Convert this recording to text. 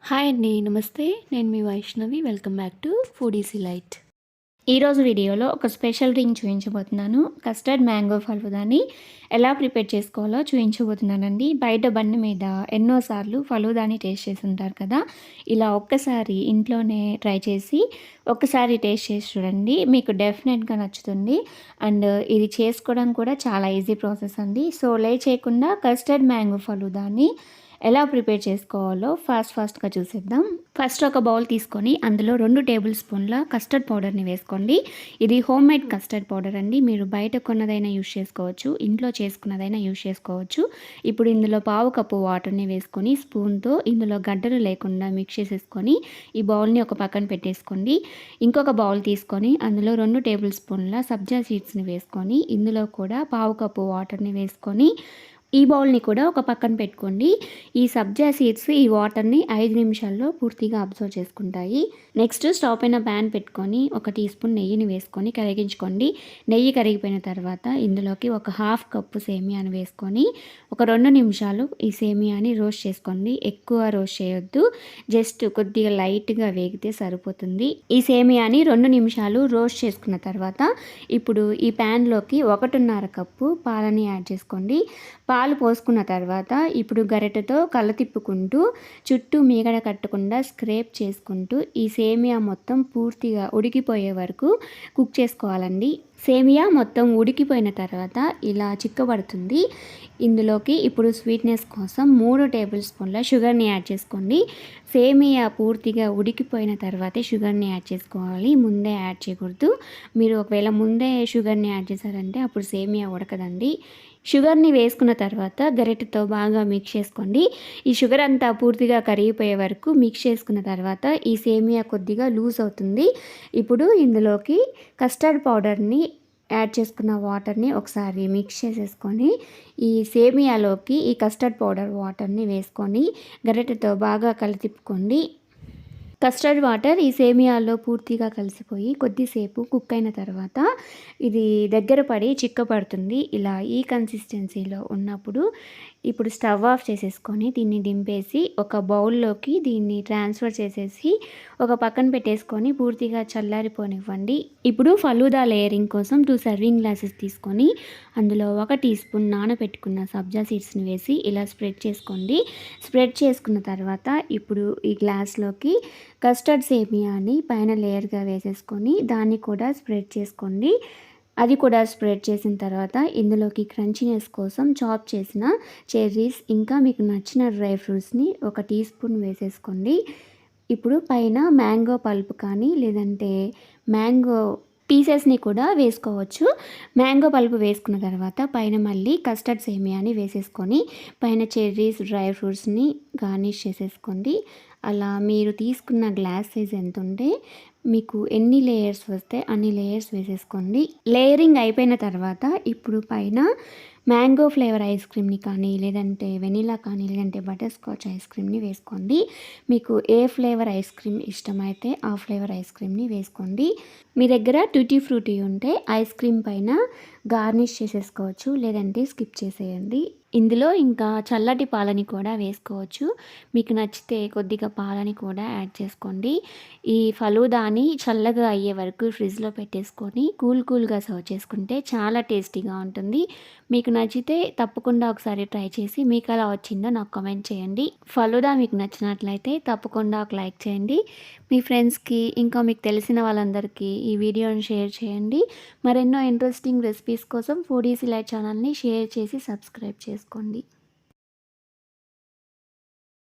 Hi అండి. నమస్తే. నేను మీ Vaishnavi. Welcome back to foodies light. ఈరోజు వీడియోలో ఒక స్పెషల్ డ్రింక్ చూపించబోతున్నాను. కస్టర్డ్ మ్యాంగో ఫలూదాని ఎలా ప్రిపేర్ చేసుకోవాలో చూపించబోతున్నానండి. బయట బండి మీద ఎన్నోసార్లు ఫలూదాని టేస్ట్ చేసి ఉంటారు కదా. ఇలా ఒక్కసారి ఇంట్లోనే ట్రై చేసి ఒక్కసారి టేస్ట్ చేసి చూడండి. మీకు డెఫినెట్గా నచ్చుతుంది. అండ్ ఇది చేసుకోవడం కూడా చాలా ఈజీ ప్రాసెస్ అండి. సో లేట్ చేయకుండా కస్టర్డ్ మ్యాంగో ఫలూదాని ఎలా ప్రిపేర్ చేసుకోవాలో ఫాస్ట్గా చూసేద్దాం. ఫస్ట్ ఒక బౌల్ తీసుకొని అందులో 2 టేబుల్ స్పూన్ల కస్టర్డ్ పౌడర్ని వేసుకోండి. ఇది హోమ్ మేడ్ కస్టర్డ్ పౌడర్ అండి. మీరు బయట కొన్నదైనా యూస్ చేసుకోవచ్చు, ఇంట్లో చేసుకున్నదైనా యూస్ చేసుకోవచ్చు. ఇప్పుడు ఇందులో పావు కప్పు వాటర్ని వేసుకొని స్పూన్తో ఇందులో గడ్డలు లేకుండా మిక్స్ చేసేసుకొని ఈ బౌల్ని ఒక పక్కన పెట్టేసుకోండి. ఇంకొక బౌల్ తీసుకొని అందులో 2 టేబుల్ స్పూన్ల సబ్జా సీడ్స్ని వేసుకొని ఇందులో కూడా పావు కప్పు వాటర్ని వేసుకొని ఈ బౌల్ని కూడా ఒక పక్కన పెట్టుకోండి. ఈ సబ్జా సీడ్స్ ఈ వాటర్ని 5 నిమిషాల్లో పూర్తిగా అబ్జర్వ్ చేసుకుంటాయి. నెక్స్ట్ స్టవ్ పైన ప్యాన్ పెట్టుకొని 1 టీ స్పూన్ నెయ్యిని వేసుకొని కరిగించుకోండి. నెయ్యి కరిగిపోయిన తర్వాత ఇందులోకి ఒక హాఫ్ కప్పు సేమియాని వేసుకొని ఒక 2 నిమిషాలు ఈ సేమియాని రోస్ట్ చేసుకోండి. ఎక్కువ రోస్ట్ చేయొద్దు, జస్ట్ కొద్దిగా లైట్గా వేగితే సరిపోతుంది. ఈ సేమియాని 2 నిమిషాలు రోస్ట్ చేసుకున్న తర్వాత ఇప్పుడు ఈ ప్యాన్లోకి 1.5 కప్పు పాలని యాడ్ చేసుకోండి. పాలు పోసుకున్న తర్వాత ఇప్పుడు గరిటెతో తిప్పుకుంటూ చుట్టూ మీగడ కట్టకుండా స్క్రేప్ చేసుకుంటూ ఈ సేమియా మొత్తం పూర్తిగా ఉడికిపోయే వరకు కుక్ చేసుకోవాలండి. సేమియా మొత్తం ఉడికిపోయిన తర్వాత ఇలా చిక్కబడుతుంది. ఇందులోకి ఇప్పుడు స్వీట్నెస్ కోసం 3 టేబుల్ స్పూన్ల షుగర్ని యాడ్ చేసుకోండి. సేమియా పూర్తిగా ఉడికిపోయిన తర్వాతే షుగర్ని యాడ్ చేసుకోవాలి, ముందే యాడ్ చేయకూడదు. మీరు ఒకవేళ ముందే షుగర్ని యాడ్ చేశారంటే అప్పుడు సేమియా ఉడకదండి. షుగర్ని వేసుకున్న తర్వాత గరిటెతో బాగా మిక్స్ చేసుకోండి. ఈ షుగర్ అంతా పూర్తిగా కరిగిపోయే వరకు మిక్స్ చేసుకున్న తర్వాత ఈ సేమియా కొద్దిగా లూజ్ అవుతుంది. ఇప్పుడు ఇందులోకి కస్టర్డ్ పౌడర్ని యాడ్ చేసుకున్న వాటర్ని ఒకసారి మిక్స్ చేసేసుకొని ఈ సేమియాలోకి ఈ కస్టర్డ్ పౌడర్ వాటర్ని వేసుకొని గరిటెతో బాగా తిప్పుకోండి. కస్టర్డ్ వాటర్ ఈ సేమియాల్లో పూర్తిగా కలిసిపోయి కొద్దిసేపు కుక్ అయిన తర్వాత ఇది దగ్గర పడి చిక్కపడుతుంది. ఇలా ఈ కన్సిస్టెన్సీలో ఉన్నప్పుడు ఇప్పుడు స్టవ్ ఆఫ్ చేసేసుకొని దీన్ని దింపేసి ఒక బౌల్లోకి దీన్ని ట్రాన్స్ఫర్ చేసేసి ఒక పక్కన పెట్టేసుకొని పూర్తిగా చల్లారిపోనివ్వండి. ఇప్పుడు ఫలూదా లేయరింగ్ కోసం 2 సర్వింగ్ గ్లాసెస్ తీసుకొని అందులో 1 టీ స్పూన్ నానబెట్టుకున్న సబ్జా సీడ్స్ని వేసి ఇలా స్ప్రెడ్ చేసుకోండి. స్ప్రెడ్ చేసుకున్న తర్వాత ఇప్పుడు ఈ గ్లాస్లోకి కస్టర్డ్ సేమియాని పైన లేయర్గా వేసేసుకొని దాన్ని కూడా స్ప్రెడ్ చేసుకోండి. అది కూడా స్ప్రెడ్ చేసిన తర్వాత ఇందులోకి క్రంచీనెస్ కోసం చాప్ చేసిన చెర్రీస్ ఇంకా మీకు నచ్చిన డ్రై ఫ్రూట్స్ని 1 టీ స్పూన్ వేసేసుకోండి. ఇప్పుడు పైన మ్యాంగో పల్ప్ కానీ లేదంటే మ్యాంగో పీసెస్ని కూడా వేసుకోవచ్చు. మ్యాంగో పల్ప్ వేసుకున్న తర్వాత పైన మళ్ళీ కస్టర్డ్ సేమియాని వేసేసుకొని పైన చెర్రీస్ డ్రై ఫ్రూట్స్ని గార్నిష్ చేసేసుకోండి. అలా మీరు తీసుకున్న గ్లాస్ సైజ్ ఎంత ఉంటే మీకు ఎన్ని లేయర్స్ వస్తే అన్ని లేయర్స్ వేసేసుకోండి. లేయరింగ్ అయిపోయిన తర్వాత ఇప్పుడు పైన మ్యాంగో ఫ్లేవర్ ఐస్ క్రీమ్ని కానీ లేదంటే వెనిలా కానీ లేదంటే బటర్ స్కాచ్ ఐస్ క్రీమ్ని వేసుకోండి. మీకు ఏ ఫ్లేవర్ ఐస్ క్రీమ్ ఇష్టమైతే ఆ ఫ్లేవర్ ఐస్ క్రీమ్ని వేసుకోండి. మీ దగ్గర ట్యూటీ ఫ్రూటీ ఉంటే ఐస్ క్రీమ్ పైన గార్నిష్ చేసేసుకోవచ్చు, లేదంటే స్కిప్ చేసేయండి. ఇందులో ఇంకా చల్లటి పాలని కూడా వేసుకోవచ్చు. మీకు నచ్చితే కొద్దిగా పాలని కూడా యాడ్ చేసుకోండి. ఈ ఫలూదాని చల్లగా అయ్యే వరకు ఫ్రిడ్జ్లో పెట్టేసుకొని కూల్గా సర్వ్ చేసుకుంటే చాలా టేస్టీగా ఉంటుంది. మీకు నచ్చితే తప్పకుండా ఒకసారి ట్రై చేసి మీకు ఎలా వచ్చిందో నాకు కామెంట్ చేయండి. ఫలూదా మీకు నచ్చినట్లయితే తప్పకుండా ఒక లైక్ చేయండి. మీ ఫ్రెండ్స్కి ఇంకా మీకు తెలిసిన వాళ్ళందరికీ ఈ వీడియోని షేర్ చేయండి. మరెన్నో ఇంట్రెస్టింగ్ రెసిపీస్ కోసం ఫుడీస్ లైట్ ఛానల్ని షేర్ చేసి సబ్స్క్రైబ్ చేసుకోండి.